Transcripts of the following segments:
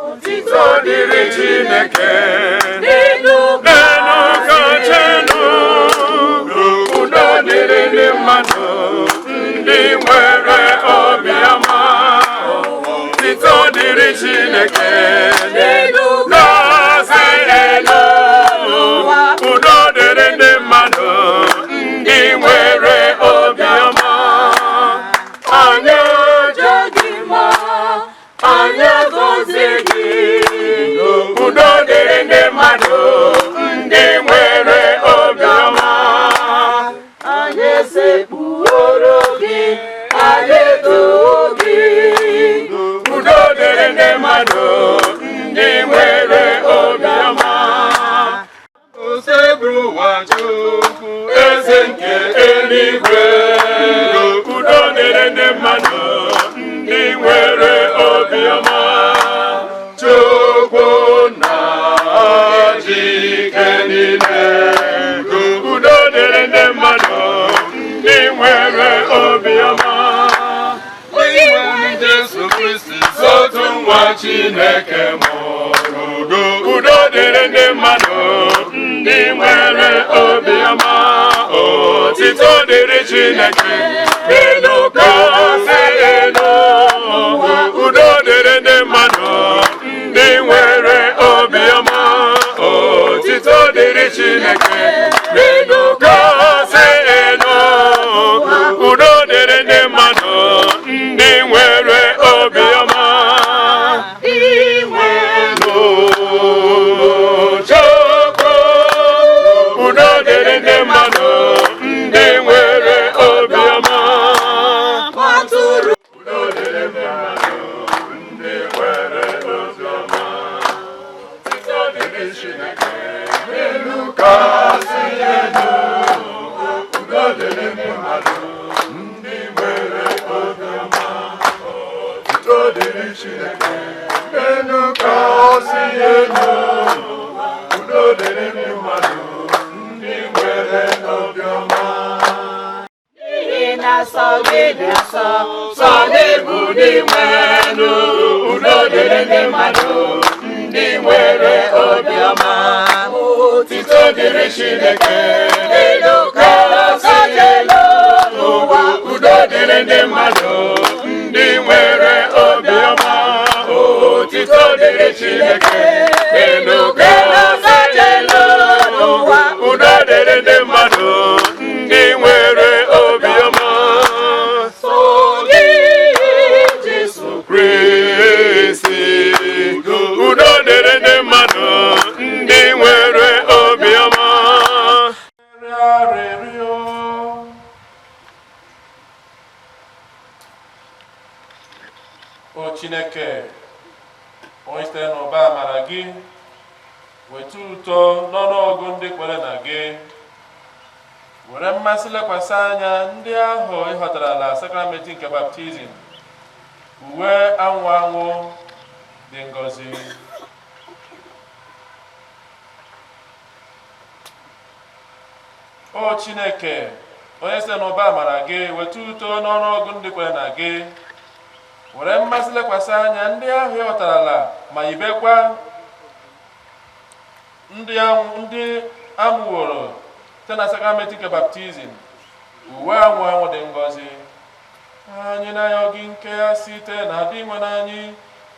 Otito dịrị Chineke n'elu kachenu, udo dịrị ndị mmadụ ndị nwere obiọma. Otito dịrị Chineke n'elu kachenu, udo dịrị ndị mmadụ ndị nwere obiọma. Anyị ejeghị mma, anyị agọzi gị, udo dịrị ndị mmadụ ndị nwere obiọma. Anyị esekpuoro gị, anyị too gị, udo dịrị ndị mmadụ ndị nwere obiọma. Oseburu ụwa Chukwu, eze nke eluigwe, udo dịrị ndị mmadụ ndị nwere obiọma. Chukwu na Chike niile, udo dịrị ndị mmadụ ndị nwere obiọma. Onyenwe Jesu Kristi, otu nwa Chineke mụrụ, udo dịrị ndị mmadụ ndị nwere obiọma. Otito dịrị Chineke n'elu kasị elu, udo dịrị ndị mmadụ ndị nwere obiọma. Otito dịrị Chineke n'elu kasị elu, udo dịrị ndị mmadụ ndị nwere obiọma. Chukwu, udo dịrị ndị mmadụ ndị nwere obiọma. Udo dịrị ndị mmadụ ndị nwere obiọma. Otito dịrị Chineke n'elu kasị elu, udo dịrị ndị mmadụ ndị nwere obiọma. Otito dịrị Chineke n'elu kasị elu, udo dịrị ndị mmadụ ndị nwere obiọma. N'ihi na sọ gị dị nsọ, sọ gị bụ n'ime elu, udo dịrị ndị mmadụ ndị nwere obiọma. Otito dịrị Chineke n'elu kasị elu, udo dịrị ndị mmadụ ndị nwere obiọma. Otito dịrị Chineke n'elu kasị elu, udo dịrị ndị mmadụ ndị nwere obiọma. So gị Jesu Kristi, udo dịrị ndị mmadụ ndị nwere obiọma. O Chineke, onye sitere n'ụba amara gị, weta uto n'ọnụọgụ ndị kwere na gị, were mmasị lekwasị anya ndị ahụ ịghọtarala sakramenti nke baptizim, uwe anwụ anwụ dị ngọzi. O Chineke, onye sitere n'ụba amara gị, weta uto n'ọnụọgụ ndị kwere na gị, were mmasị lekwasị anya ndị ahụ ịghọtarala ma yibekwa ndị amụworo site na sakramenti nke baptizim, uwe anwụ anwụ dị ngọzi. Anyị na-ayọ gị nke ya site na adị nwe n'anyị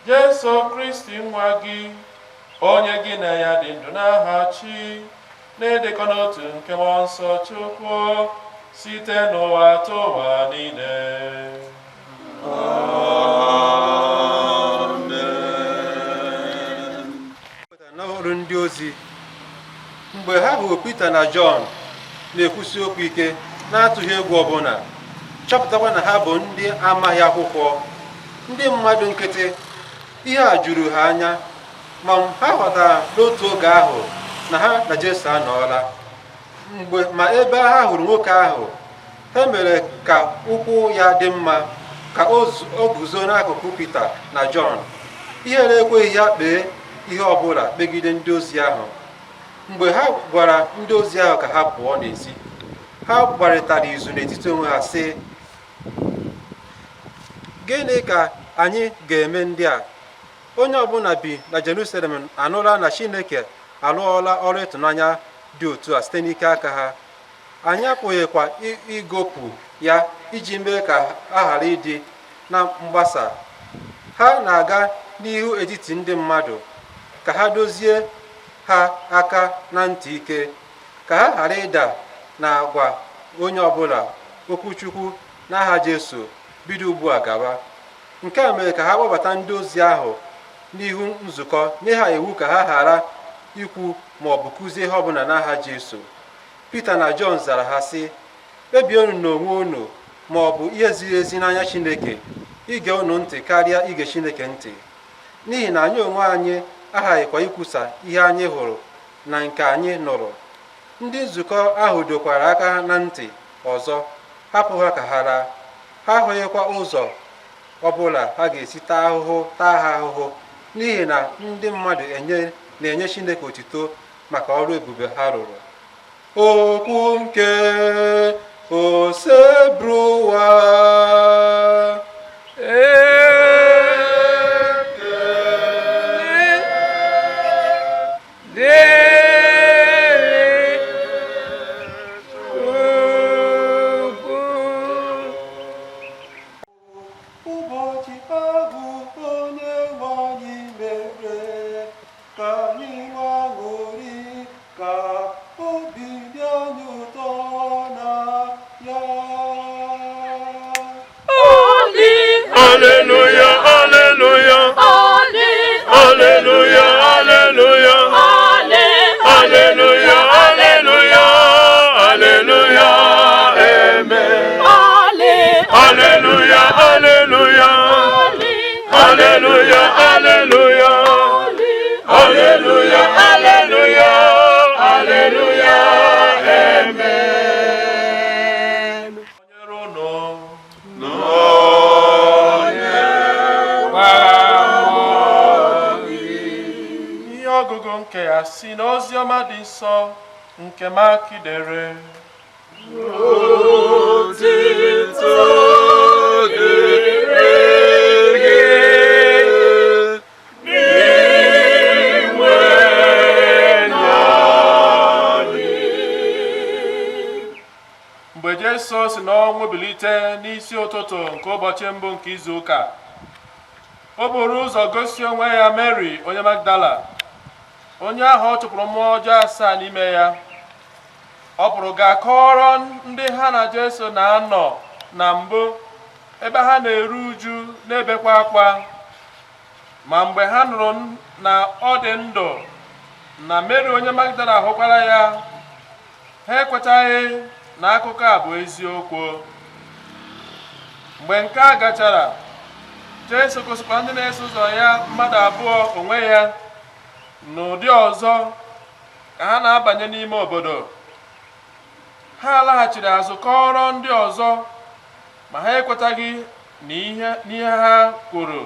Jesu Kristi nwa gị, onye gị na ya dị ndụ n'aha Chi, na-edekọ n'otu nke Mmụọ Nsọ Chukwu, site n'ụwa atọ ụwa niile. N'ọrụ ndị ozi, mgbe ha hụrụ Pita na Jọn na-ekwusi okwu ike na-atụghị egwu ọbụla, chọpụtakwa na ha bụ ndị amaghị akwụkwọ, ndị mmadụ nkịtị, ihe a juru ha anya, ma ha ghọtara n'otu oge ahụ na ha na Jesu anọọla. Ma ebe ha hụrụ nwoke ahụ, ha mere ka ụkwụ ya dị mma, ka o guzo n'akụkụ Pita na Jọn. Ihere ekweghị ya kpee ihe ọbụla megide ndị ozi ahụ. Mgbe ha gwara ndị ozi ahụ ka ha pụọ n'ezi, ha gbarịtara izu n'etiti onwe ha sị, gịnị ka anyị ga-eme ndị a. Onye ọbụla bi na Jerusalem anụla na Chineke alụọla ọrụ ịtụnanya dị otu a site n'ike aka ha. Anyị apụghịkwa ịgopụ ya iji mee ka a ghara ịdị na mgbasa. Ha na-aga n'ihu etiti ndị mmadụ ka ha dozie ha aka na ntị ike, ka ha ghara ịda na agwa onye ọbụla okwu Chukwu n'aha Jesu bido ugbu a gaba. Nke a mere ka ha kpọbata ndị ozi ahụ n'ihu nzukọ, nye ha iwu ka ha ghara ikwu ma ọ bụ kụzie ihe ọbụla n'aha Jesu. Pita na Jọn zara ha sị, kpebie unu n'onwe unu ma ọ bụ ihe ziri ezi n'anya Chineke ige unu ntị karịa ige Chineke ntị, n'ihi na anyị onwe anyị aghaghịkwa ikwusa ihe anyị hụrụ na nke anyị nụrụ. Ndị nzukọ ahụ dokwara aka na ntị ọzọ, hapụ ha ka ha laa. Ha ahụghịkwa ụzọ ọbụla ha ga-esi taa ha ahụhụ, n'ihi na ndị mmadụ na-enye Chineke otuto maka ọrụ ebube ha rụrụ. Okwu nke Osebruwa. Nke ya si n'Oziọma dị nsọ nke Mak dere. Mgbe Jesu si n'ọnwụ bilite n'isi ụtụtụ nke ụbọchị mbụ nke izu ụka, o buru ụzọ gosi onwe ya Mary onye Magdala, onye ahụ ọ chụpụrụ mmụọ ọjọọ 7 n'ime ya. Ọ pụrụ gaa kọrọ ndị ha na Jesu na-anọ na mbụ ebe ha na-eru uju na-ebekwa akwa. Ma mgbe ha nụrụ na ọ dị ndụ na Mary onye Magdala hụkwara ya, ha ekwetaghị na akụkọ a bụ eziokwu. Mgbe nke a gachara, Jesu gosikwara ndị na-eso ụzọ ya mmadụ abụọ onwe ya n'ụdị ọzọ ka ha na-abanye n'ime obodo. Ha laghachiri azụ kọrọ ndị ọzọ, ma ha ekwetaghị n'ihe ha kwuru.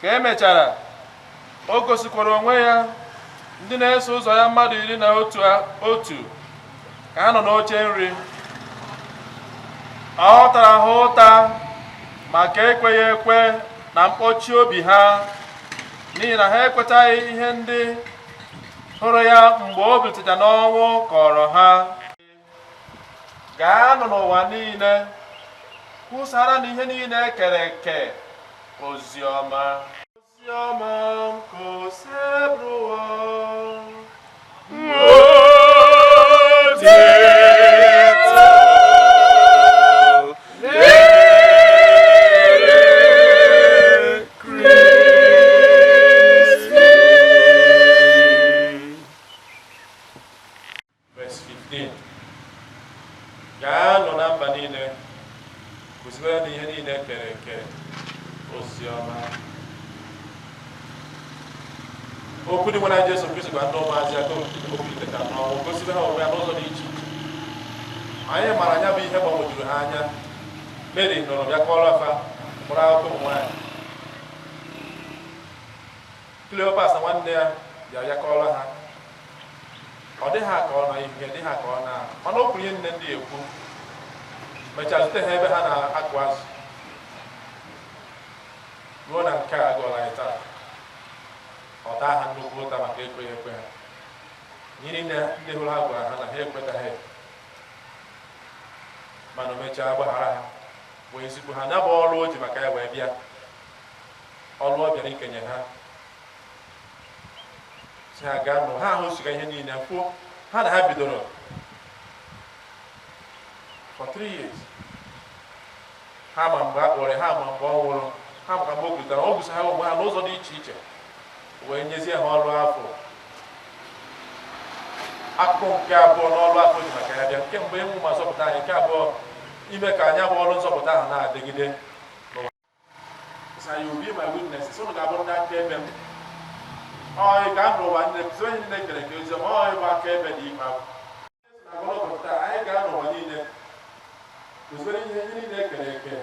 Ka emechara, o gosikwara onwe ya ndị na-eso ụzọ ya mmadụ 11 ka ha nọ n'oche nri. Ọ tara ha ụta maka ekweghị ekwe na mkpọchi obi ha, n'ihi na ha ekwetaghị ihe ndị hụrụ ya mgbe o bilitechara n'ọnwụ kọrọ ha. Gaanụ n'ụwa niile kwusara na ihe niile ekere eke oziọma. Oziọma nke Osebruwa. Gaanụ na mba niile kụziere na ihe niile kere eke oziọma. Okwu dị nwe na Jesu Kristi gwa ndị ụmụazị aka okwuliteta n'ọnwụ, gosibe ha onwe ya n'ụzọ dị iche iche. Anyị mara anya bụ ihe gbagwojuru ha anya. Mary nọrọ bịa kọrọ afa mkpụrụ akwụkwọ ụmụ nwaanyị. Cleopas na nwanne ya bịa kọrọ ha. Ọ dịghị ka ọ na ihe dị ha ka ọ na ọnụ okwu ihe nne ndị ekwu. Mechaa zute ha ebe ha na-akụ azụ. ruo na nke a gụọla anyị taa ọ daa ha nnukwu ụta maka ekweghị ekwe ha nyiri ndị hụrụ ha gwara ha na ha ekwetaghị mana o mechaa gbaghara ha wee zikwu ha nyabụ ọrụ o ji maka ya wee bịa ọrụ ọ bịara ikenye ha si ha gaa nụ ha ahụsiga ihe niile kwuo ha na ha bidoro for 3 years ha ma mgbe a kpọrọ ha ma mgbe ọ nwụrụ ha maka mgbe o kwutara ọ gụsa ha onwe ha n'ụzọ dị iche iche wee nyezie ha ọrụ afọ akụkụ nke abụọ n'ọrụ afọ dị maka ya bịa kemgbe ịnwụ ma zọpụta anyị nke abụọ ime ka anyị bụ ọrụ nzọpụta ahụ na-adịgide sa you be my witnesses unu ga-abụrụ ndị aka ebe m ọyị ka a nụrụ ụwa nne kụzi onye niile kere ka ozi ọma ọyị bụ aka ebe dị ikpe ahụ na ụbọchị anyị ga-anọ ụwa niile kụziere ihe niile ekere eke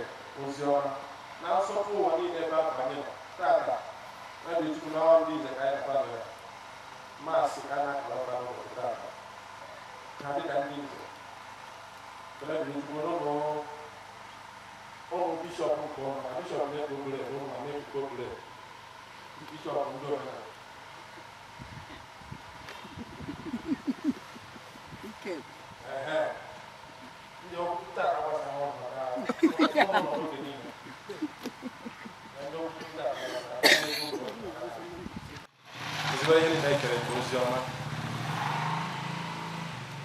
ozi ọma na nsọpụ ụwa niile ebe ahụ anyị nọ tata ebe chukwu na ọrụ ndị ize ka anyị na-akpado ya maasị ka a na-akọrọta n'ụbọchị tata ha dịka ndị ize ebe chukwu n'ụlọ ụmụ bishọp nke ụmụ na bishọp na-ekpe okpere ụmụ na na-ekpe okpere bishọp ndị omenala ndị okwuta agbasa ha ọnụ na oge niile ndị okwuta ezigbo ihe niile ekere nke ozi ọma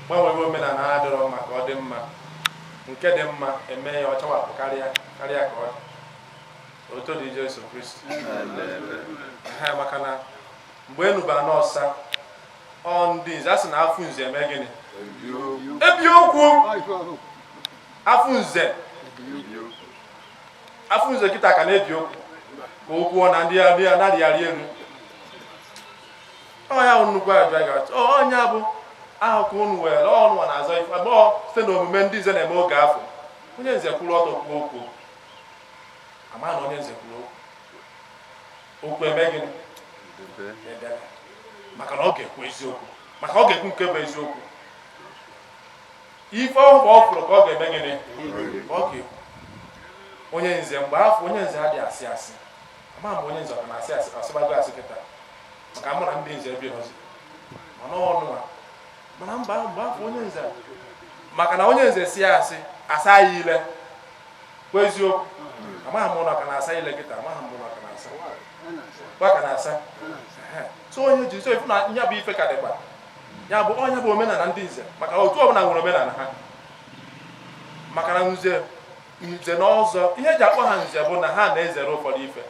gbanwere omenala ha dịrọ mma ka ọ dị mma nke dị mma eme ya ọ chawapụ karịa ka ọ dị otu dị Jesu Kristi ha maka na mgbe enuba n'ọsa ọ ndị nze a sị na afụ nze eme gịnị ebi okwu afụ nze kịta ka na-ebi okwu ka okwu na ndị ya na-arịgharị elu ọ ya nnukwu ajụ a ga-achọ onye bụ ahụ ka unu were ọnụ nwa na-azọ ife abụọ site n'omume ndị nze na-eme oge afọ onye nze kwuru ọtọ kwuo okwu ama na onye nze kwuru okwu eme gịnị maka na ọ ga-ekwu eziokwu maka ọ ga-ekwu nke bụ eziokwu ife ọ fụrụ ka ọ ga-eme gịnị ọ ga-ekwu onye nze mgbe afọ onye nze adịghị asị asị ama mgbe onye nze ọ na-asị asịbago asị kịta maka mụ na ndị nze bi ọzọ mana ọnụ mana mgbe afọ onye nze maka na onye nze si ya asị asa ya ile kwa eziokwu amaghị m na ọka na-asa ile kịta amaghị m na ọka na-asa ka na-asa so onye ji so ifu na ya bụ ife ka dịkwa ya bụ onye bụ omenala ndị nze maka otu ọbụla nwere omenala ha maka na nze na ọzọ ihe eji akpọ ha nze bụ na ha na-ezere ụfọdụ ife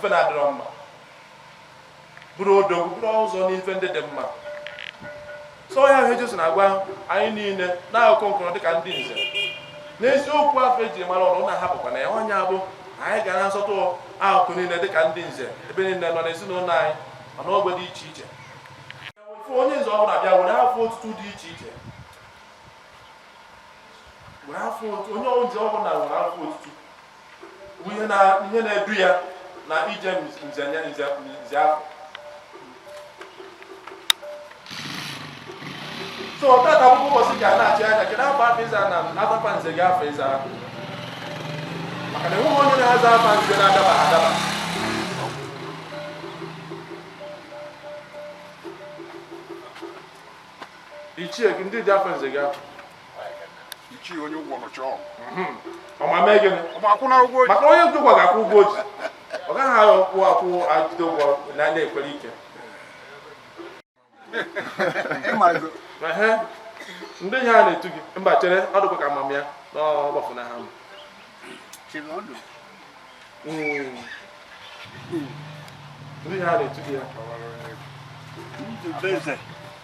na-adịrọ mma bụrụ odogwu bụrụ ọzọ n'ife ndị dị mma so ya ihe Jesu na-agwa anyị niile n'akụkụ nkọrọ dịka ndị nze n'eziokwu afọ ejiri mara ọrụ na-ahapụkwa na ya onye abụ anyị ga na-asọtụ akụkụ niile dịka ndị nze ebe niile nọ n'ezinụlọ anyị ma n'ogbe dị iche iche onye nze ọbụla bịa were afọ otutu dị iche iche onye nze ọbụla were afọ otutu bụ ihe na-edu ya na ije nze afọ so tata bụ ụbọchị ka a na-achị anya kedu afọ afọ ịza na afafa nze gị afọ ịza maka na enweghị onye na-aza afa nze na-adaba adaba ichie gị ndị dị afọ nze gị afọ ichie onye ụgwọ nọcha ọma mee gịnị maka onye dị ụgwọ ga-akwụ ụgwọ oji ọ gaghị akwụ ajide ụgwọ na-ekwere ike ndị ihe a na-etu gị mba chere ọ dịkwa ka amam ya n'ọgbafụna ha ndị ihe a na-etu gị ya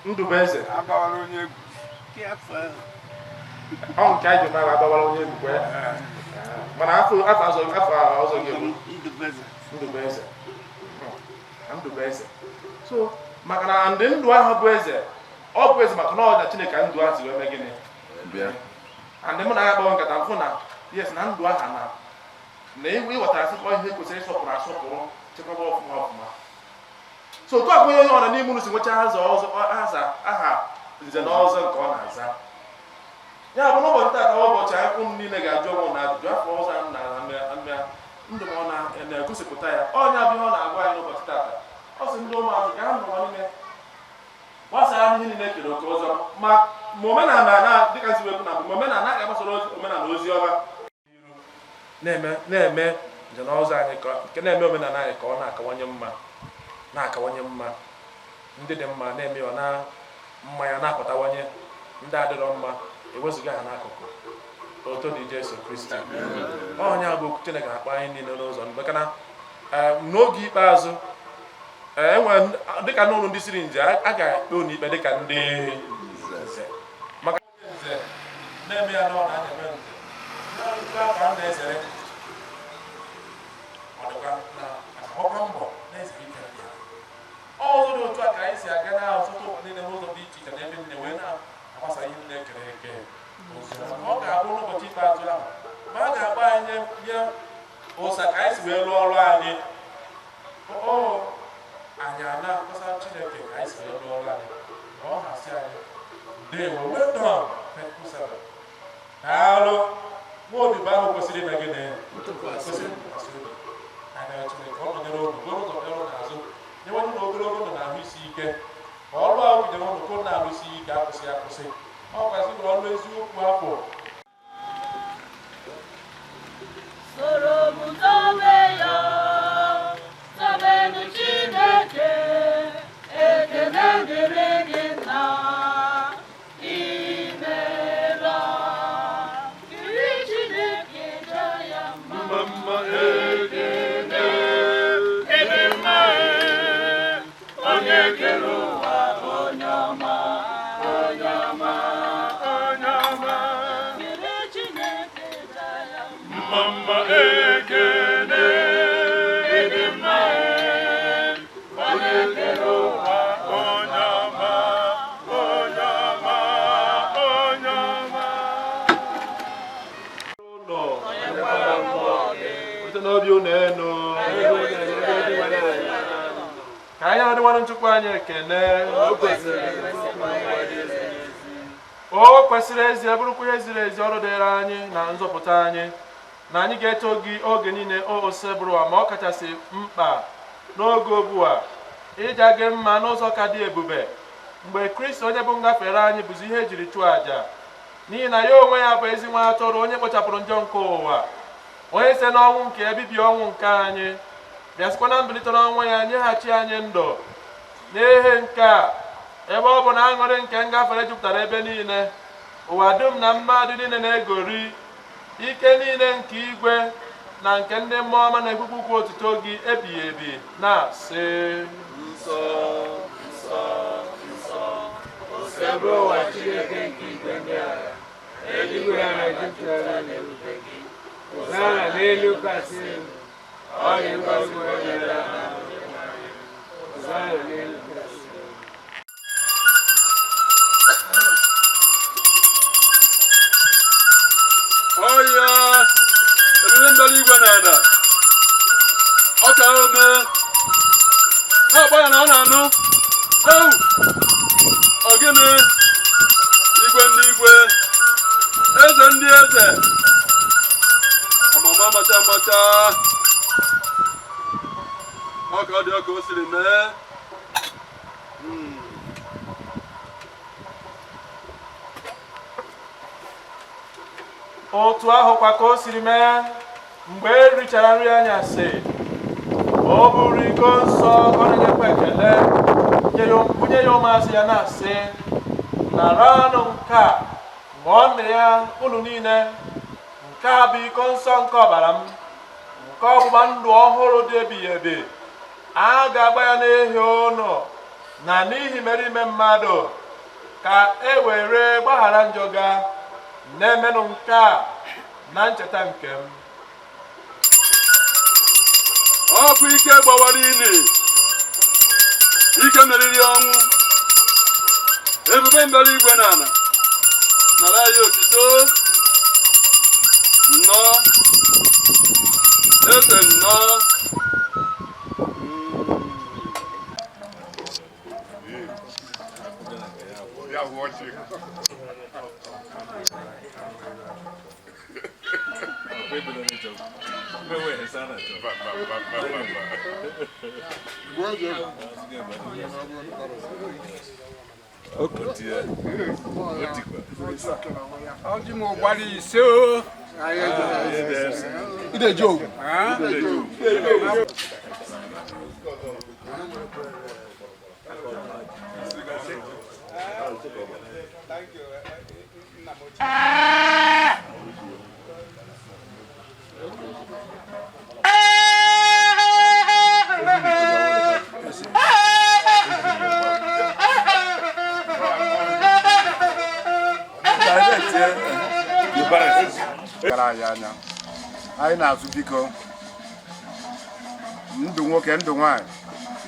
Ndụbụeze ọ nke anyị ji mara agbawara onye ebukwe ya mana afọ ọzọ gị bụ Ndụbụeze so maka na ndị ndụ ahụ bụ eze ọ bụ eze maka na ọ na Chineke ndụ ahụ ziri eme gịnị ndị mụ na ya akpọrọ nkata mfụ na yes na ndụ aha na ịghọtara sịkpọ ihe kwesịrị ịsọpụrụ asọpụrụ chekwaba ọfụma so otu akụ onye ọ na n'ime unu si nwecha aza aha nze na ọzọ nke ọ na-aza ya bụ n'ụbọchị tata ụbọchị akwụkwọ niile ga-ajụ ọnwụ na ajụjụ afọ ọzọ na ndụ ọ na-egosipụta ya ọnya bụ ihe ọ na-agwa anyị n'ụbọchị tata. Ọ sị ndị ụmụazụ gaa n'ụwa niile gbasara ihe niile ekere oke ọzọ ma omenala dịka ziwe na bụ omenala ga-agbasara omenala ozi ọma na-eme njem ọzọ anyị nke na-eme omenala anyị ka ọ na-akawanye mma ndị dị mma na-eme ọ na mma ya na-apụtawanye ndị adịrọ mma ewezụga ha n'akụkụ otu dị Jesu Kristi. Onye bụ okwu Chineke na-akpọ anyị niile n'ụzọ maka na n'oge ikpeazụ dịka n'ụlọ ndị siri nje a ga-ekpe unu ikpe dịka ndị nze maka nze na-eme ya n'ọ na eme nze ka m na-ezere ọkwa mbọ na-ezere ike ọzọ dị otu a ka anyị si aga na ọtụtụ niile n'ụzọ dị iche iche na ebe nne wee na-agbasa ihe nne kere eke. Ọ ga-abụ n'ụbọchị ikpeazụ ahụ ma a ga-agba anyị nye ụsa ka anyị si wee rụọ ọrụ anyị anyị na-akpọsa Chineke ka anyị si wee rụọ ọrụ anyị ka ọ hasị anyị ndewo wedon pekusara daalụ nwa odibo ahụ kwesịrị ime gịnị kwesịrị ntụkwasị obi anya Chineke ọ nọnyere obi bụrụ ụzọ bịarụ n'azụ nyewe na ogologo ndụ na ahụ isi ike ka ọrụ ahụ bidoro ụnụ kụ na-ahụ isi ike akwụsị ọ kwesịrị ọrụ eziokwu afọ soro m tobe ya tobenu Chineke ekele dịrị gị nna imela kiri Chineke ja ya mma ekele ịdị mma onye kere ụwa onye ọma mama ekele ịdị mma onye kere ụwa onye ọma n'obi unu enu ka anyị adịwanụ Chukwu anyị ekene o kwesịrị ezi bụrụkwa ihe ziri ezi ọrụ dịrị anyị na nzọpụta anyị na anyị ga-eto gị oge niile ose bụrụwa ma ọ kachasị mkpa n'oge ugbu a ịja gị mma n'ụzọ ka dị ebube mgbe Kristi onye bụ ngafere anyị bụzi ihe ejiri chụọ àjà n'ihi na ya onwe ya bụ ezi nwa atụrụ onye kpochapụrụ njọ nke ụwa onye site n'ọnwụ nke ebibi ọnwụ nke anyị bịasịkwa na mbilite n'ọnwụ ya nyeghachi anyị ndụ n'ihe nke a ebe ọ bụ na aṅụrị nke ngafere jupụtara ebe niile ụwa dum na mmadụ niile na-egori ike niile nke igwe na nke ndị mmụọ ọma na-ekwukwu otuto gị ebighị ebi na-asị nsọ nsọ nsọ osebụ ụwa Chineke nke igwe ndị agha eluigwe ya na jupụtara n'ebube gị Hosanna n'elu kasị elu ọ dị ngọzi onye bịara Hosanna n'elu kasị ọya ebube mbara igwe na-ada ọ ka ome na-akpọ ya na ọ na-anụ ogene igwe ndị igwe eze ndị eze ọmama macha macha ọ ka ọ dị ọka o siri mee otu ahụkwa ka o siri mee mgbe e richara nri anyasị o buru iko nsọ ọ na-enyekwa ekele bunye ya ụmụazụ ya na-asị naranụ nke a ṅụọ nne ya unu niile nke a bụ iko nsọ nke ọbara m nke ọgbụgba ndụ ọhụrụ dị ebighị ebi a ga-agba ya n'ehi unu na n'ihi mere ime mmadụ ka e were gbaghara njọ ga na-emenụ nke a na ncheta nke m ọ bụ ike gbawara ili ike meriri ọnwụ ebube mbara igwe na ala nara ya otito nnọọ eze nnọọ Yeah, Ọjị m gbara ise o. Ide joke. Anyị na-azụ biko ndụ nwoke ndụ nwanyị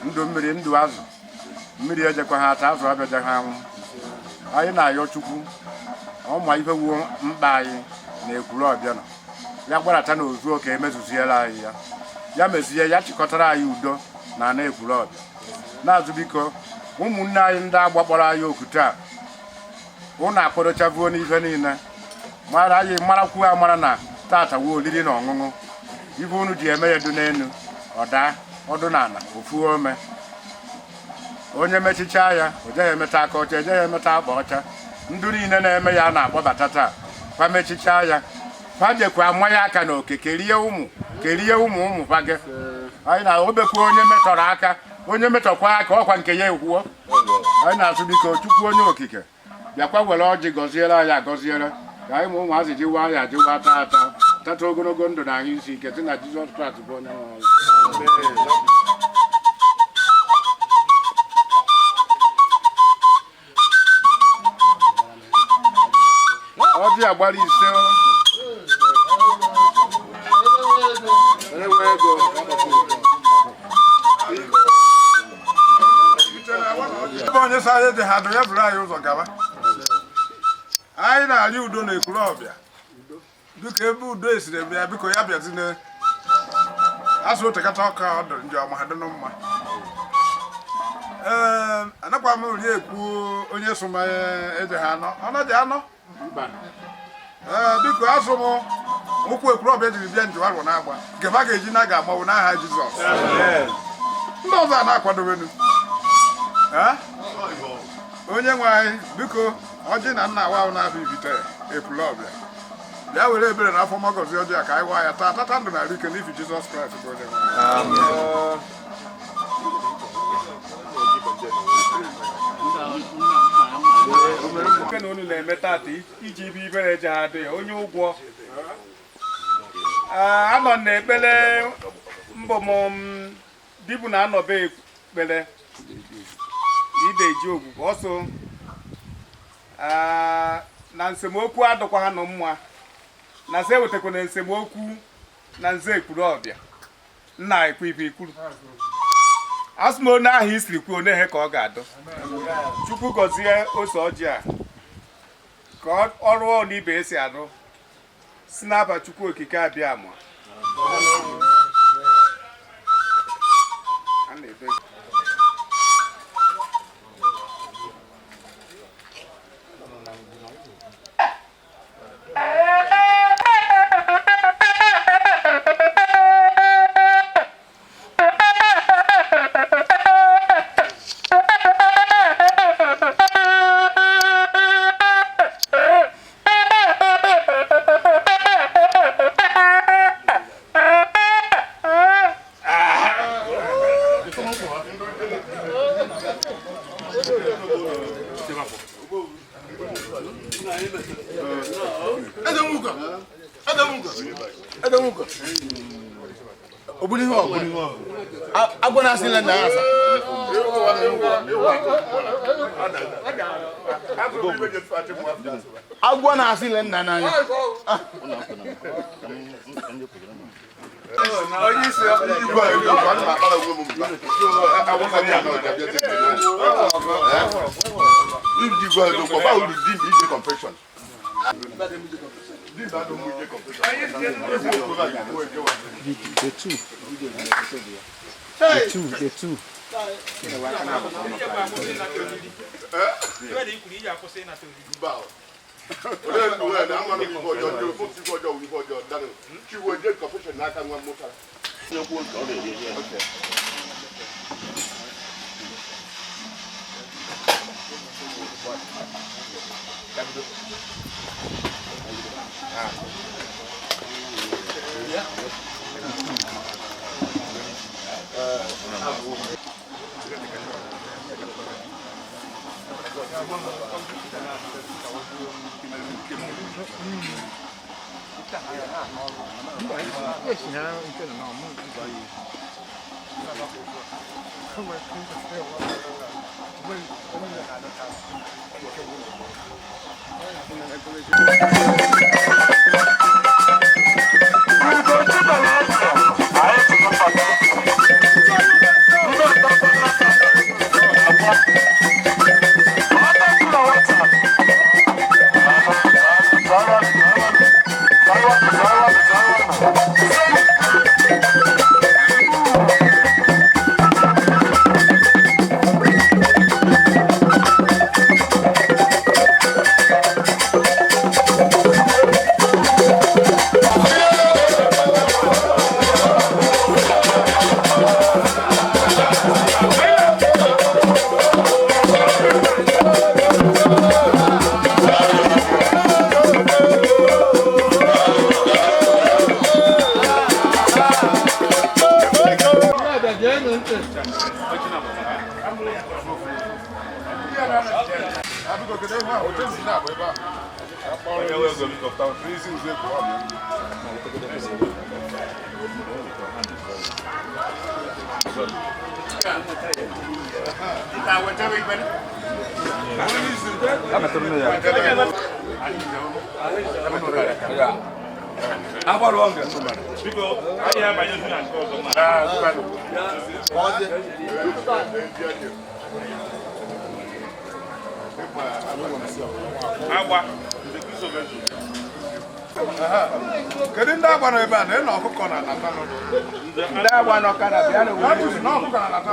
ndụ mmiri ndụ azụ mmiri ejekwa ha ata azụ abịaja ha anwụ anyị na-ayọ Chukwu ọma ife wuo mkpa anyị na ekwuru ọbịa nọ ya gbarata na ozu oke emezuziela anyị ya mezie ya chịkọtara anyị udo na ana ekwuru ọbịa na-azụ biko ụmụnne anyị ndị agbakpọrọ anyị oku taa ụnụ akwadochavuo n'ife niile mara anyị marakwu amara na tata wuo oriri na ọṅụṅụ ife unu ji eme ya du n'elu ọda ọdụ n'ala ofu ome onye mechicha ya o jeghị emeta aka ọcha ejeghị emeta akpa ọcha ndụ niile na-eme ya na-akpọbata taa kwa mechicha ya fajekwa amanya aka na oke kerie ụmụ fage anyị na obekwa onye metọrọ aka onye metọkwa aka ọkwa nke ya ekwuo anyị na-asụ biko Chukwu onye okike bịakwa were ọjị gọziere anyị agọziere ka anyị ma ụmụazị jiwa anyị ajịwa tata ogologo ndụ na ahụ isi ike sị na Jizọs Kraịst bụ onye nwe anyị. Ọjị agbara ise ebe onye sáré dị ha ya bụrụ anyị ụzọ gaba anyị na-arị udo na ekwuru ọbịa dịka ebe udo esiri ebe ya biko ya bịazine asụ otekata ọka ọdụ nje ọma ha dị mma anakwa m ri ekwu onye sụma eje ha anọ ọnọdụ anọ biko asụ m ụkwụ ekwuru ọbịa jiri bịa njem arụ na-agba nke ha ga-eji na ga-agbanwe n'aha Jizọs ndị ọzọ a na-akwadowenu onye nwe anyị biko ọjị na nna wa ahụ na-abịa ibite ekwuru ọbịa bịa were ebere na afọ magọzi ọjị a ka anyị waa ya taa tata ndụ na ike n'ifi Jizọs Kraịst bụ onye nwe Oke na unu na-eme tata iji ibe ibere eji ha dị onye ụgwọ anọ na-ekpere mbọ m dibu na anọbe ekpere ideji ogwugwu ọsọ na nsemokwu adọkwa ha nọ mma na se wetakwa na nsemokwu na nze ekwuru ọbịa nna ekwu ibe ikwuru asụm onye ahụ isiri kwuo onye ka ọ ga-adọ Chukwu gọzie ose ọjị a ka ọ rụọ n'ibe esi arụ si n'aba Chukwu okike abịa ama Agwana asile na asa. Agwana asile na na. The two. Kedu ndị agba nọ ebe a na ọkụkọ na anata ndị agba nọ ọkada bịa na ọkụkọ na anata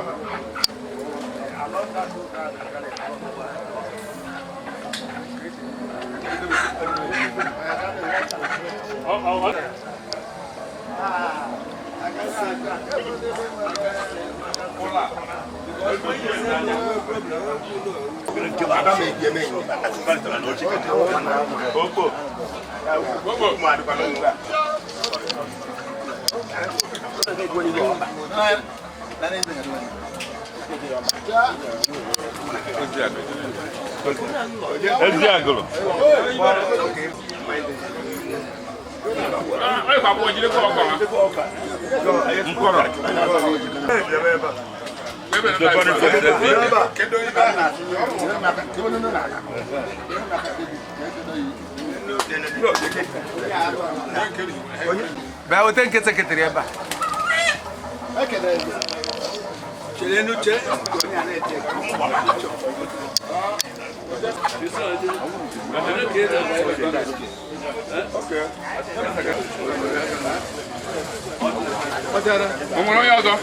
Ba o ten que secretaria ba. Chelenu che. Okay. ¿Cómo no ya dos?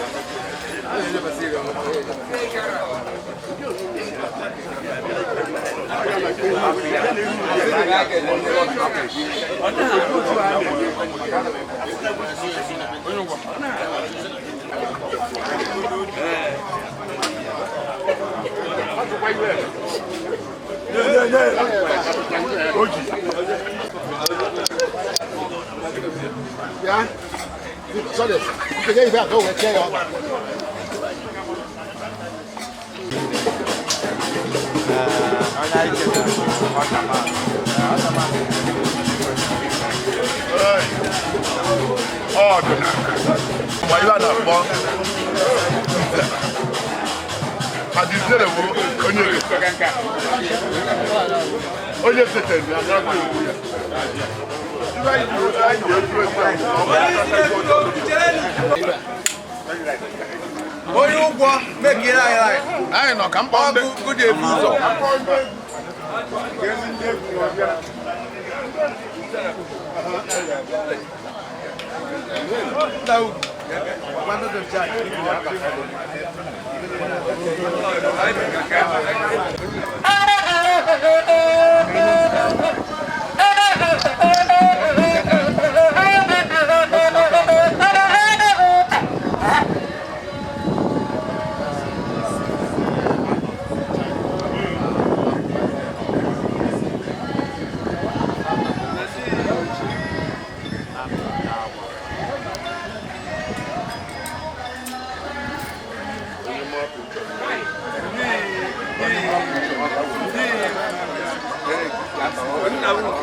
Ya, sorry, porque aí vai agora o que é ó. Onye ụgwọ mekere anyị nọ ka mkpa ọgụ dị ebu ụzọ Olúwo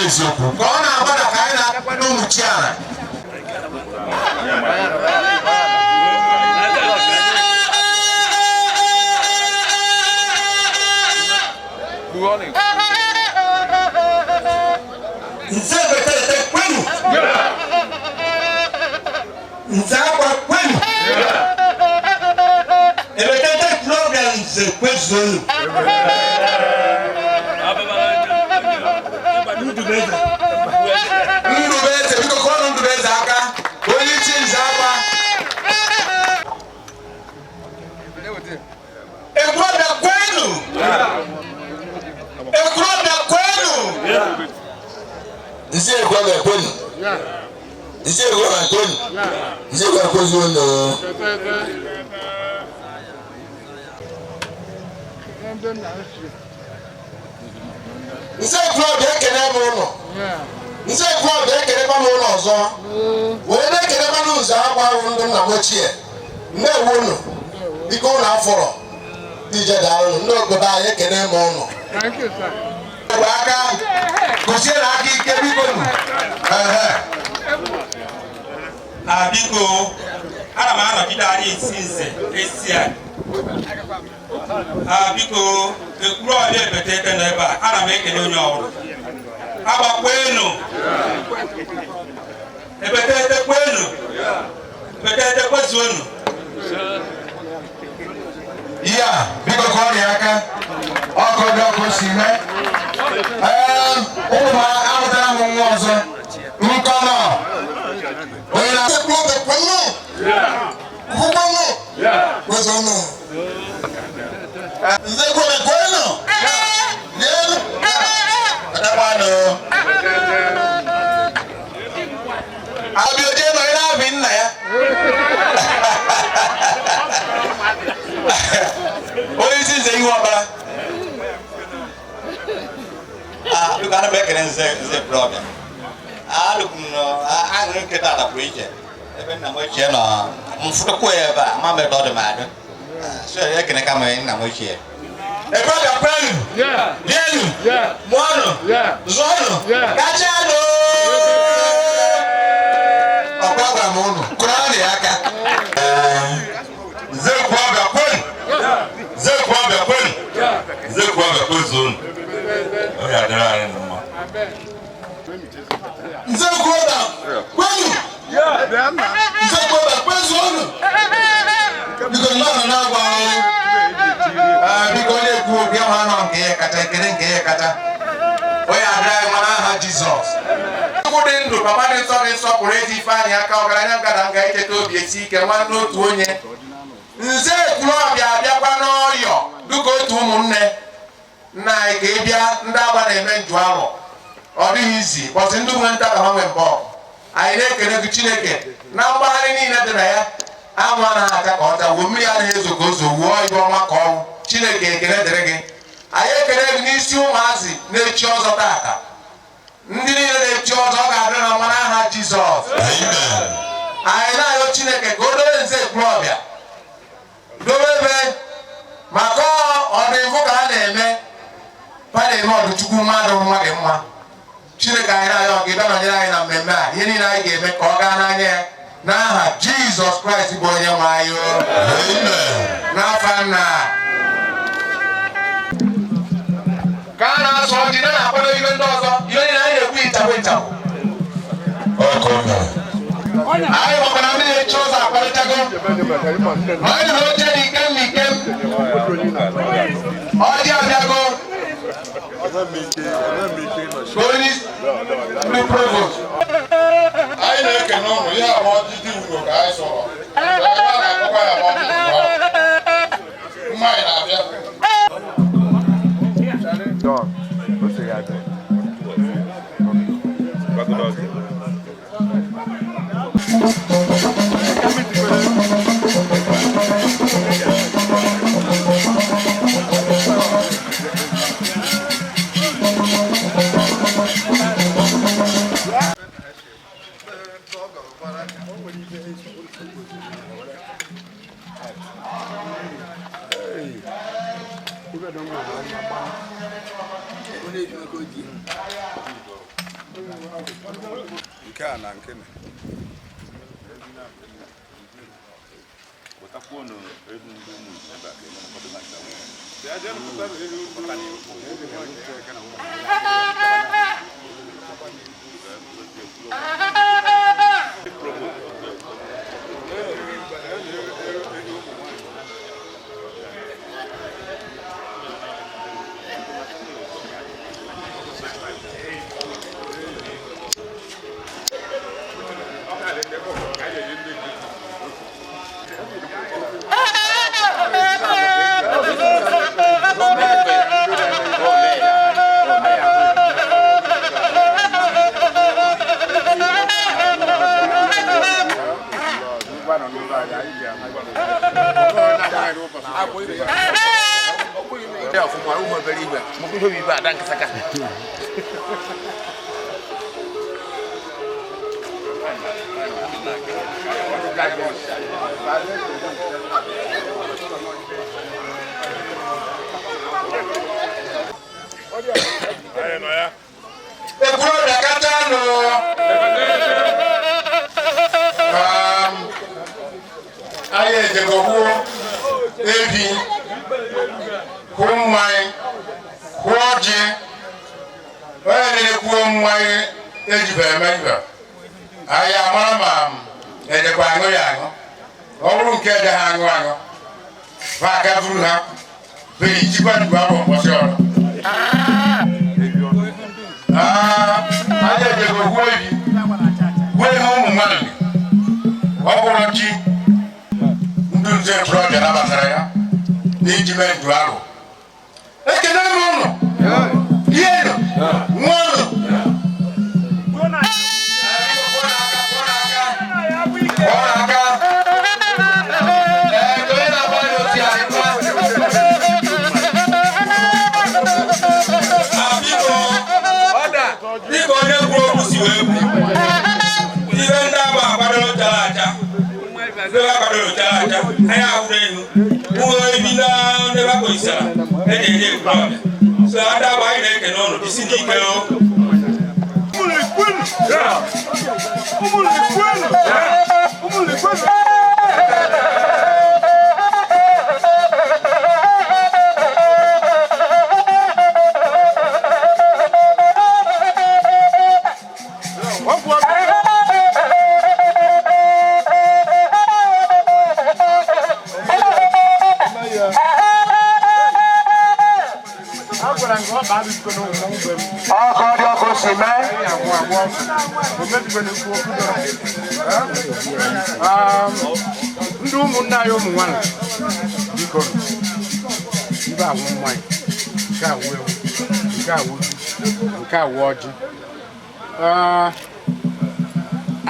eziokwu ka ọ na-agbada ka anyị na-akwado ụmụ Chiara. Nze betete kwenu. Nze akwa kwenu. Ebetete program nze kwezonu. Ndubeze biko kono ndubeze aka. Onye chi nze akwa. Ekwada kwenu. Ekwada kwenu. Nse ekwada kwenu. Nse ekwada kwenu. Nse ekwada kwenu. Nse club ekene m ụlọ. Nse club ekenekwa m ụlọ ọzọ. Wee na-ekenekwa n'ụzọ akwa ahụ ndị nna m ochie. Nnewu unu. Biko ụlọ afọrọ. Dije daalụ ndị obodo anyị ekene m ụlọ. Aka gosiere aka ike biko nụ. Biko ana m anọgide anyị esi nze esi anyị. Biko ekwuru ọbịa Ebetete nọ ebe a, ana m ekele onye ọbụla. Agbakwenu. Ebetete kwenu. Ebetete kwezuonu. Ya biko ka ọ dị aka ọkụ dị ọkụ si mee. Ụmụ amụtara m nwa ọzọ nkọnọ onye na-asịkwa oge kwenu kwụkwọnụ kwezonụ nze kwere kwenu n'elu adakwanụ abịoje nọ na-abị nna ya onye isi nze ihu ọbara biko ana m ekele nze blọga aṅụrị nkịta adapụrụ iche ebe nna m ochie nọ mfụtụkwa ya ebe a ma mebe ọ dị m adị so ekene ka m nna m ochie ebe ọ ga-kwenu rienu mụọnụ zụọnụ kachanụ ọkwa gwara m ụnụ kụrụ ọ dị aka Zekwu ọbịa kwenu Zekwu ọbịa kwenu Zekwu ọbịa kwezuonu ọ ga-adịrị anyị na mma Nzekwu ọbịa kwenu Nzekwu ọbịa kwezuonu biko mmadụ na-agwa ọrụ biko na-ekwu obi ahụ anọ nke ya kacha ekele nke ya kacha onye adịrị anyị nwa n'aha Jizọs Chukwu dị ndụ papa dị nsọ dị nsọpụrụ ezi Ifeanyị aka ọgaranya ngada nga icheta obi esi ike nwanne otu onye Nze Ekwulọbịa abịakwa n'ọyọ dịka otu ụmụnne nna anyị ka ị bịa ndị agba na-eme nju ahụ ọ dịghị izi kpọsị ndị nwe nta ka ha nwee mbọ anyị na-ekele gị Chineke na mgbagharị niile dị na ya anwụ anaghị aka ka ọcha wuo mmiri anaghị ezo ka ozo wuo ibe ọnwa ka ọnwụ Chineke ekele dịrị gị anyị ekele gị n'isi ụmụazị na-echi ọzọ tata ndị niile na-echi ọzọ ọ ga-adịrị na nwa n'aha Jizọs anyị na-arịọ Chineke ka o dobe Nze Ekwulọbịa dobe ebe maka ọdịmfụ ka ha na-eme ọdụchukwu mmadụ nwa dị mma Chineke anyị na-arịọ ka ị bịa nọnyere anyị na mmemme a ihe niile anyị ga-eme ka ọ gaa n'anya ya n'aha Jizọs Kraịst bụ onye nwe anyị n'afa nna ka a na-asụ ọjị na-akwado ihe ndị ọzọ ihe niile anyị na-ekwu ịchapụ ịchapụ anyị gbakọrọ ndị na-eche ụzọ akparịtago anyị na oche dị ikem na ikem ọjị abịago onye ndị provost anyị na-ekene ụnụ ihe abụọ dị ugbo ka anyị sọrọ na-akọkwa ya abụọ mmanya na-abịa nke a na nke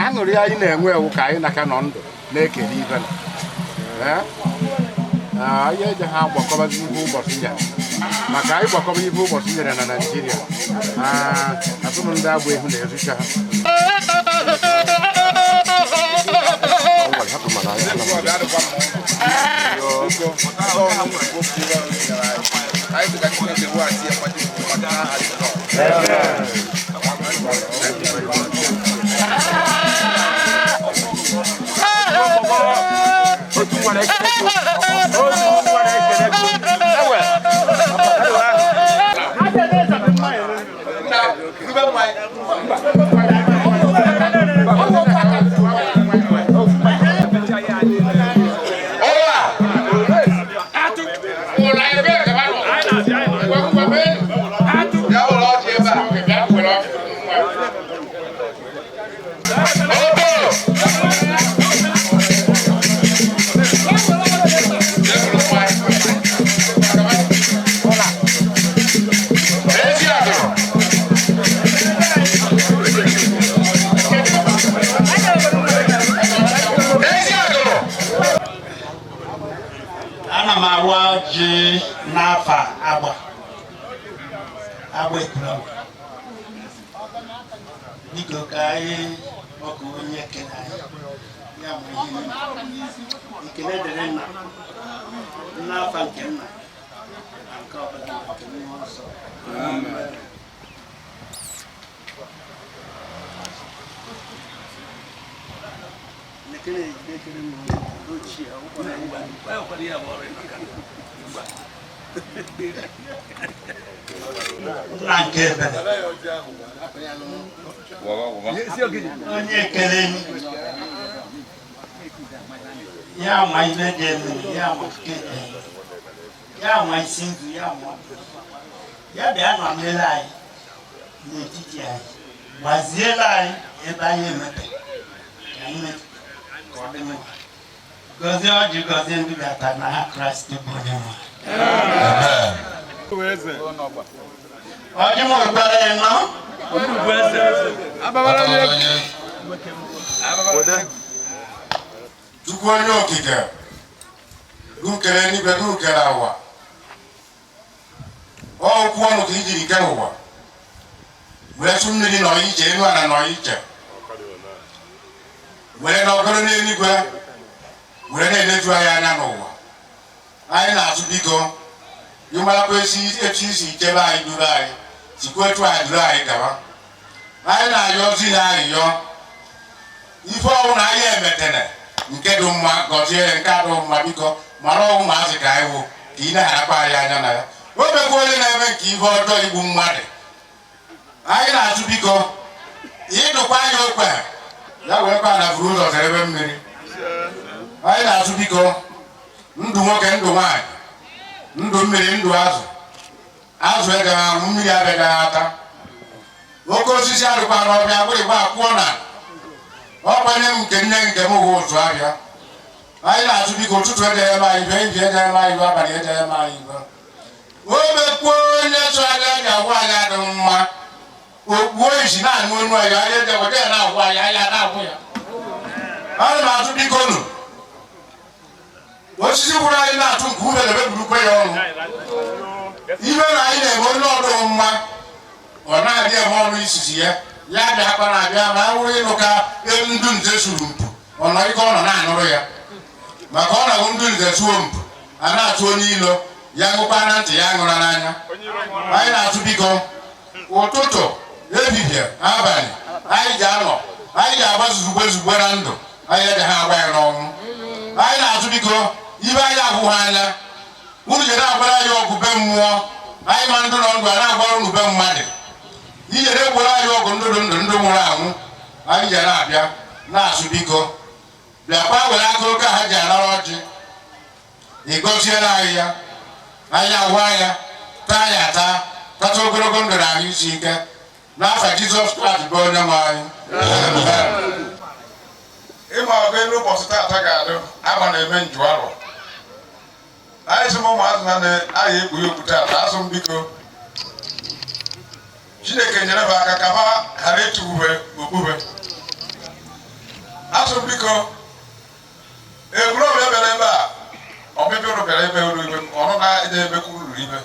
aṅụrị anyị na-enwe ewu ka anyị naka nọ ndụ na-ekele ibe anyị eje ha gbakọbazi ihe ụbọchị nyere maka anyị gbakọba ihe ụbọchị nyere na Naịjirịa atụrụ ndị agba ehu na-ezucha ji n'afa agba ekuru biko ka anyị ọkụ onye ekele anyị ya bụ ekele dịrị nna n'afa nke nna na nke ọbụla nke mmụọ nsọ onye ekele m ya ma ibe dị eme ya ma kete ya ma isi ndụ ya ma ya bịa nọnyere anyị n'etiti anyị gbaziela anyị ebe anyị emepe ka anyị mepe ka ọ dị mma gọzie ọjị gọzie ndị bịata na ha Kraịst bụ onye nwe ọjị m ụgbara ya nọ Chukwu onye okike gụkere n'igwe gụkere ụwa okwu ọnụ ka ijiri kere ụwa were tụ mmiri nọ iche elu ala nọ iche were n'ọgọrọ n'eluigwe were na-eleju anyị anya n'ụwa anyị na-atụ biko ịmarakwa etu isi chebe anyị duru anyị sikwa etu anyị duru anyị gawa anyị na-ayọ ozi na ayịyọ ife ọnwụ na anyị emetere nke dị mma gọzie nke adụ mma biko mara ọnwụ maazị ka anyị wụ ka ị na-arakwa anyị anya na ya o mekwa onye na-eme nke ihe ọjọọ igbu mmadụ anyị na-atụ biko ịdụkwa anyị okwe ya werekwa na furu ụzọ zere ebe mmiri anyị na-atụ biko ndụ nwoke ndụ nwaanyị ndụ mmiri ndụ azụ egaghị anwụ mmiri abịaghị ata oke osisi adịkwa n'ọbịa gbụrịgba akwụọ na ọkwanye m nke nne nke m hụ ụzụ abịa anyị na-atụ biko ụtụtụ ejeghị eme anyị ibe ibi ejeghị eme anyị ibe abalị ejeghị eme anyị ibe o mekwuo onye so anya ga-agwa anyị adịghị mma okpuo isi na-anụ onu anyị anyị ejewede ya na-agwụ anyị anyị na-agwụ ya ana m atụ biko nụ osisi gwụrụ anyị na-atụ nke ume na ebeburukwe ya ọnụ ibe na anyị na-eme onye ọdụ mma ọ na-adị eme ọnụ isisi ya ya bịakwa na-abịa ma a wụrụ ịnụ ka ndụ nze suru mpu ọ nọ ike ọ nọ na-anụrụ ya maka ọ na-ahụ ndụ nze suo mpu a na-atụ onye ilo ya ṅụkwa na ntị ya ṅụra n'anya anyị na-atụ biko ụtụtụ ehihie abalị anyị ji anọ anyị ji agba zuzugbe na ndụ anyị ede ha agba ya n'ọnwụ anyị na-atụ biko ibe anyị abụghị anya unu jere agbara anyị ọgụ be mmụọ anyị ma ndụ nọ ndụ a na-agbara unu be mmadụ ijere egboro anyị ọgụ ndụ ndụ nwụrụ anwụ anyị ji na-abịa na-asụ biko bịakwa were aka oke ha ji anara ọjị ịgọziere anyị ya anyị ahụ anya taa ya ata tata ogologo ndụ na ahụ isi ike n'afa Jizọs Kraịst bụ onye nwe anyị ịma ọgụ elu ụbọchị taata ga-adị agba na-eme nju arọ anyị sị m ụmụazụ na na-aya ekpughe okwu taata asụ m biko Chineke nyere m aka ka ha ghara ịtụ okpube asụ m biko egwuregwu bịara ebe a ọbịbịa ụrụ bịara ebe ụrụ ibe ọnụ na-eje ebe kwuru ruru ibe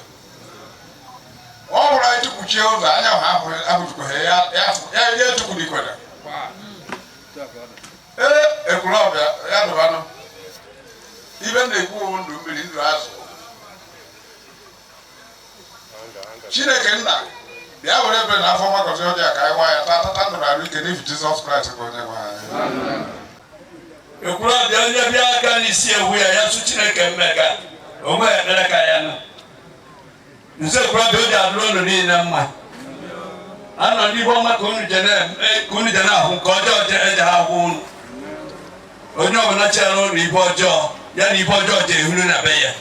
ọ hụrụ anyị tukwuchie ụzọ anya ahụ ahụjukwaghị ya ihe tukwudikwere ekwulọbịa ya dụbanụ ibe na-ekwu ndụ mmiri ndụ azụ Chineke nna bịa were ebe na afọ mgbakọzi ọjọọ ka anyị nwa ya tata ndụ na arụ ike n'ihi Jizọs Kraịst bụ onye nwe anyị ekwulọbịa onye bịa aka n'isi ewu ya ya sụ Chineke mmeka onwe ya ekpere ka ya nụ nse ekwulọbịa o ji adụrụ unu niile mma anọ n'ihe ọma ka unu je na-ahụ nke ọjọọ eje ha gwụ unu onye ọbụla chere ụlọ ibe ọjọọ ya na ibe ọjọọ je ehuru na be ya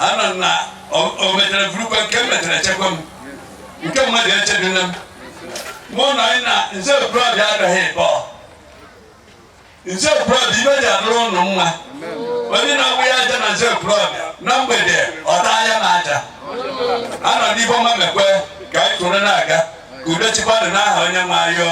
anọ na o metere vurukwe nke metere echekwa m nke mmadụ echeduna m mụ na anyị na nze ekwulọbịa adịghị ịbọ nze ekwulọbịa ibe ji adụrụ unu mma onye na-awụ ya aja na nze ekwulọbịa na mgbede ọ taa ya na aja anọ n'ibe ọma mekwe ka anyị tụrụ na-aga ka udo chịkwadụ n'aha onye nwe anyị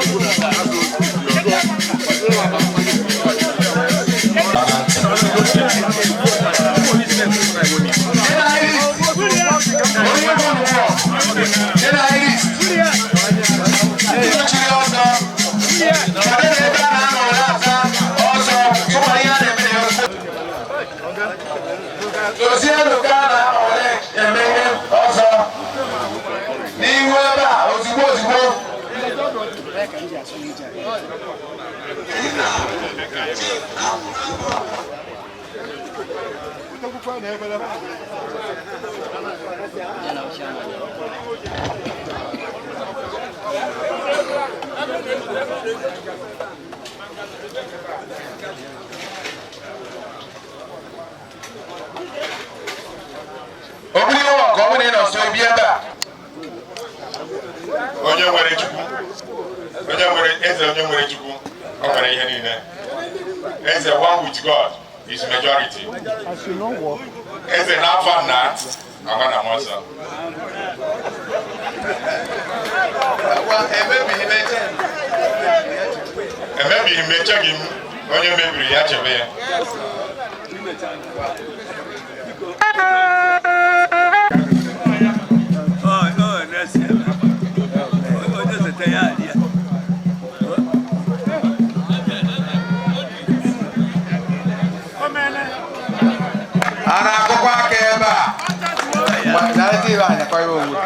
Gracias. onye nwere Chukwu onye nwere eze onye nwere Chukwu o nwere ihe niile eze one with God is majority eze n'afọ nna agwa na mmụọ emebighị m echeghị m onye mebiri ya chebe ya Ana akụkọ aka ebe a na-eti ibe anya kwa iwe onwe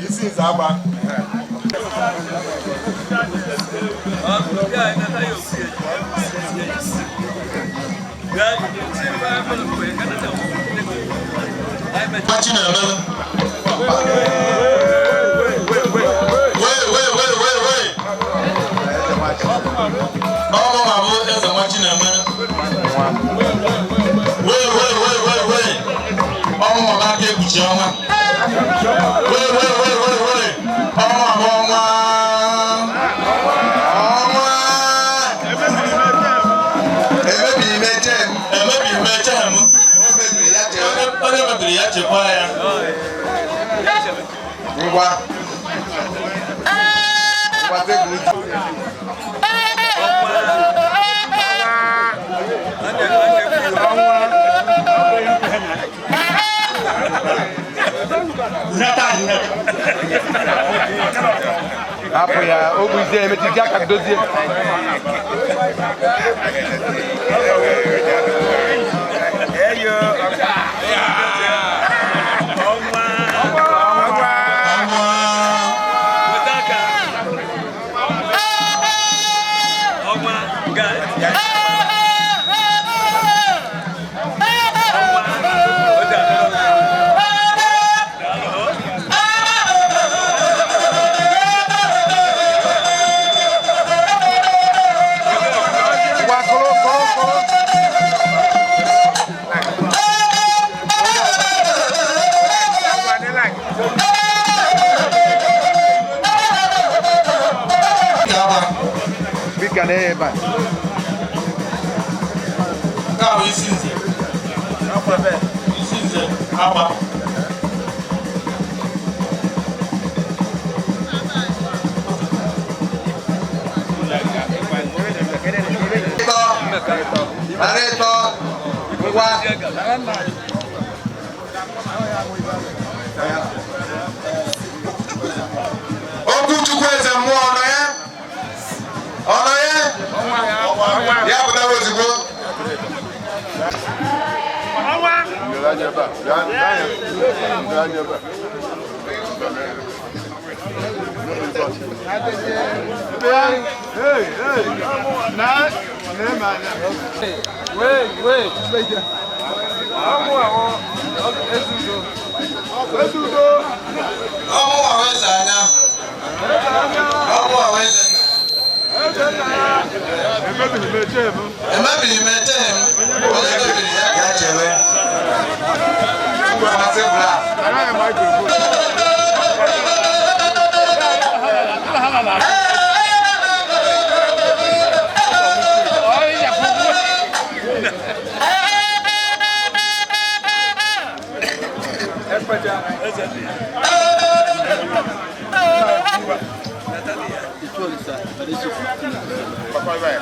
Isi agba hapo ya oguze emetijia kadozie Caneba. Carro, isso não foi bem. Isso ama. Areto. Okuchukweze muono ya. Ono ye? Ya buta ozigbo. Papai vai.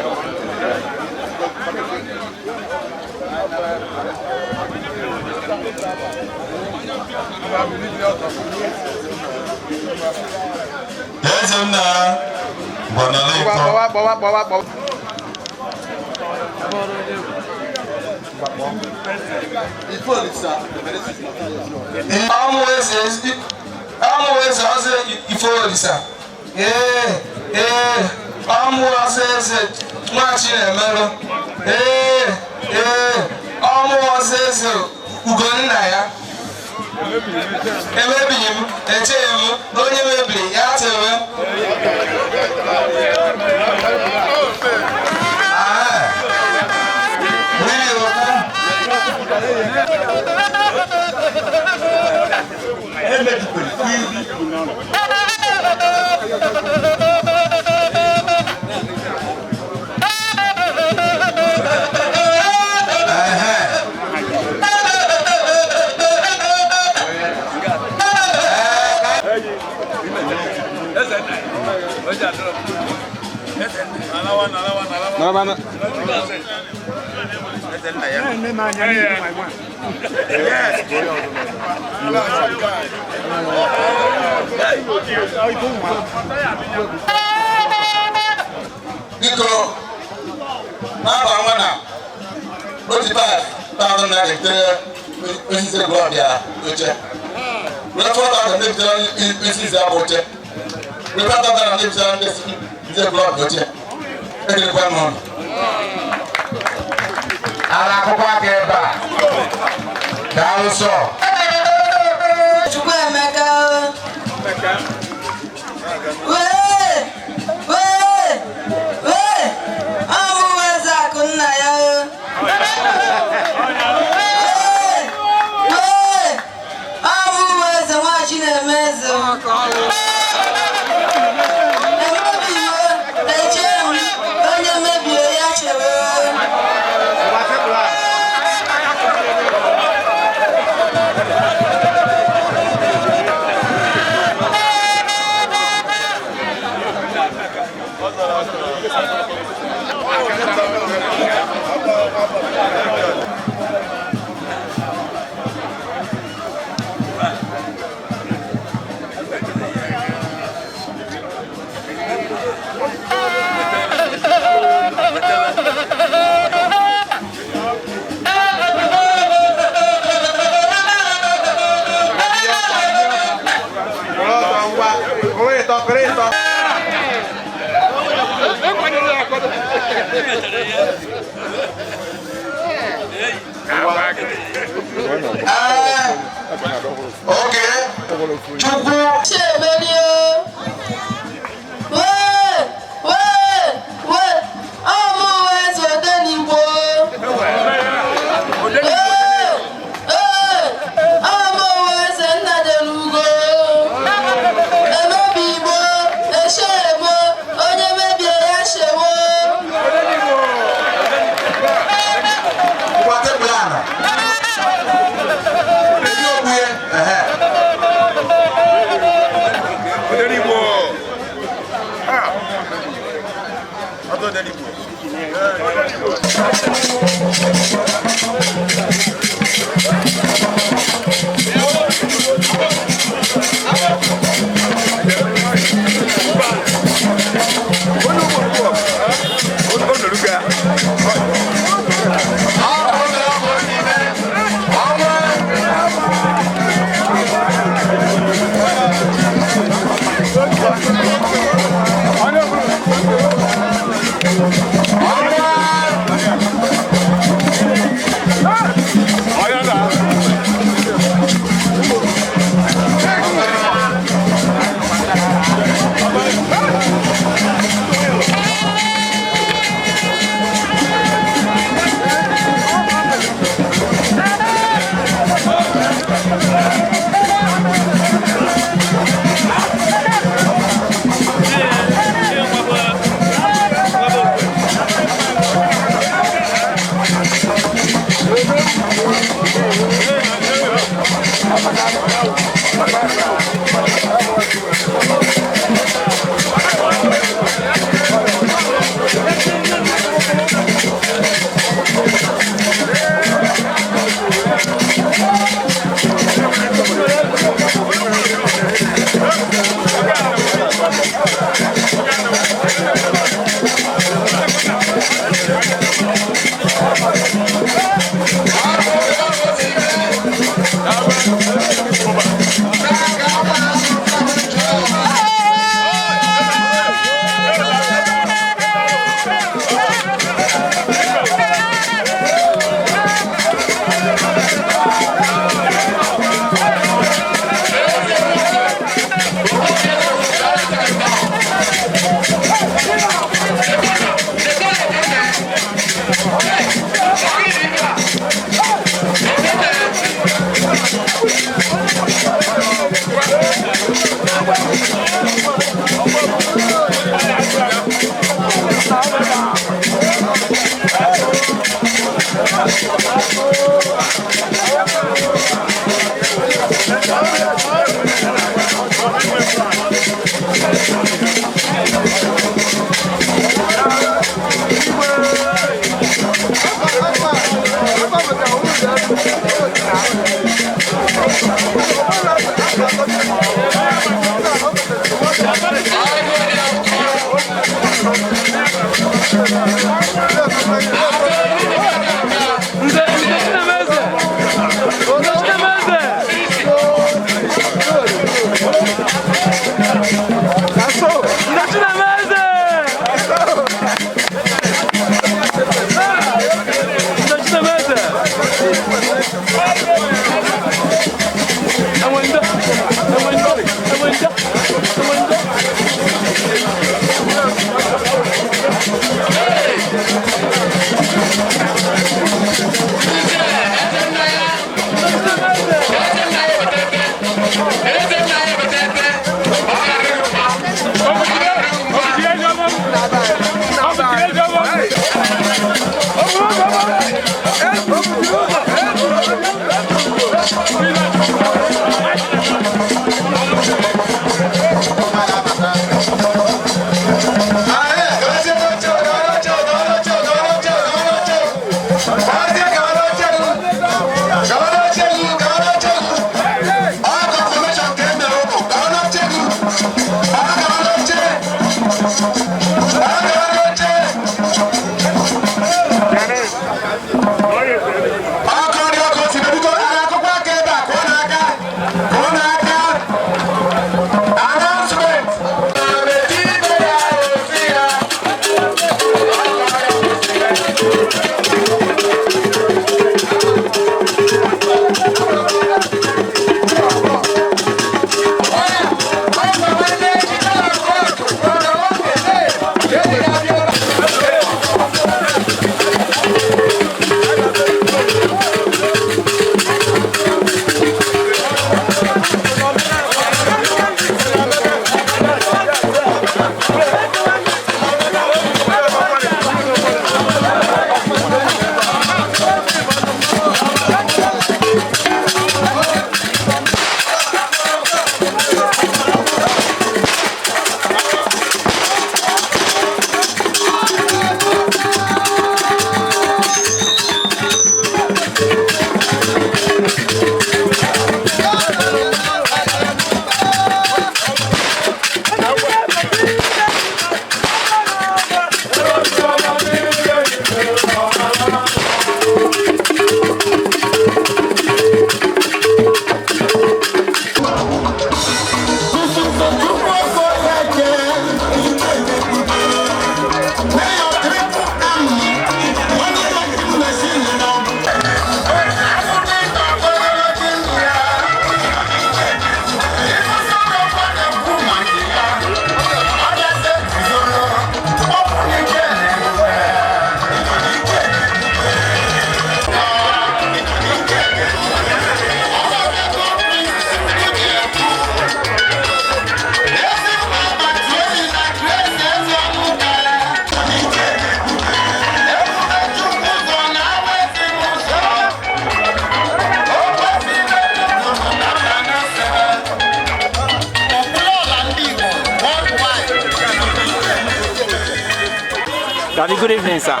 Daddy, good evening, sir.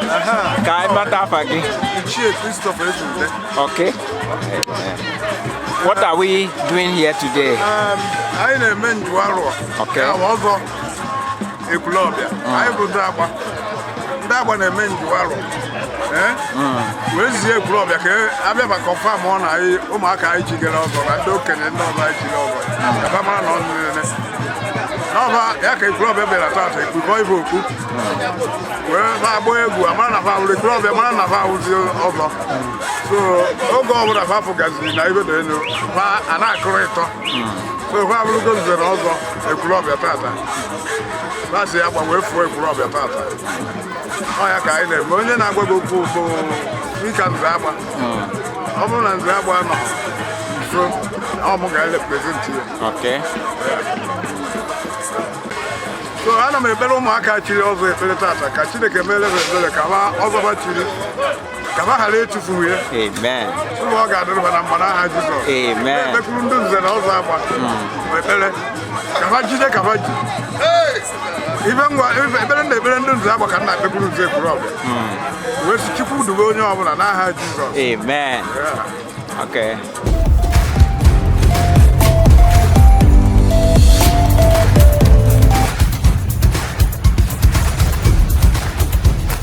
Can I matter for you? Christopher Ezude. Okay. What are we doing here today? I am in Juaro. Okay. I was a Colombia. I would that one a man Juaro. Where's the Colombia? I've never confirmed one. I Omaka chicken over. I don't can know my chicken over. I'm on Nova, yake club ebela tata kuko ibo ku. We ba boy egu amana fa ule club amana fa uzi over. So ogo obura fa focus na ibe do no. Fa ana kreto. So fa bulu go zero ozo e club ya tata. Ba se agba we fu e club ya tata. O ya ka ine mo nye na agba go ku bo we can agba. Omo na agba no. So omo ga le present here. Okay. So ana me belo mo aka chiri ozo efere tata ka Chineke mele bele ka ba ozo ba chiri ka ba hale tufu ye. Amen. So mo ga do na mana ha Jesus. Amen. Be kuru ndu ze na ozo agba. Bele ka ba jide ka ba ji. Even wa ebere ndu ebere ndu ze agba ka na be kuru ze kuru obe. We si chukwu du onye obula na ha Jesus. Amen. Yeah. Okay.